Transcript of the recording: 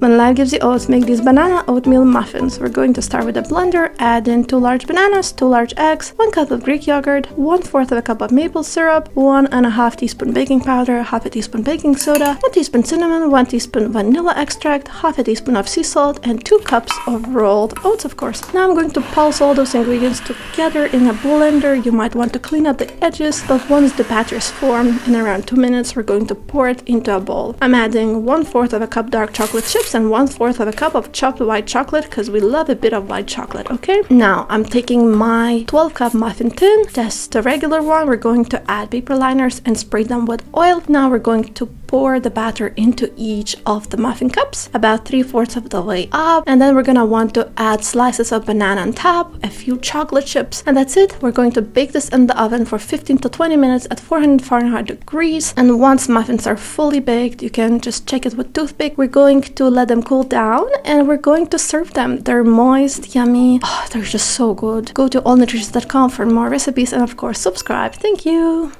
When life gives you oats, make these banana oatmeal muffins. We're going to start with a blender, add in 2 large bananas, 2 large eggs, 1 cup of Greek yogurt, 1/4 of a cup of maple syrup, 1.5 teaspoon baking powder, 1/2 teaspoon baking soda, 1 teaspoon cinnamon, 1 teaspoon vanilla extract, 1/2 teaspoon of sea salt, and 2 cups of rolled oats, of course. Now I'm going to pulse all those ingredients together in a blender. You might want to clean up the edges, but once the batter is formed, in around 2 minutes, we're going to pour it into a bowl. I'm adding 1/4 of a cup dark chocolate chips and 1/4 of a cup of chopped white chocolate because we love a bit of white chocolate, okay? Now I'm taking my 12 cup muffin tin, just the regular one. We're going to add paper liners and spray them with oil. Now we're going to pour the batter into each of the muffin cups, about 3/4 of the way up, and then we're gonna want to add slices of banana on top, a few chocolate chips, and that's it. We're going to bake this in the oven for 15 to 20 minutes at 400 Fahrenheit degrees, and once muffins are fully baked, you can just check it with toothpick. We're going to let them cool down and we're going to serve them. They're moist, yummy, they're just so good. Go to allnutritious.com for more recipes and of course subscribe. Thank you.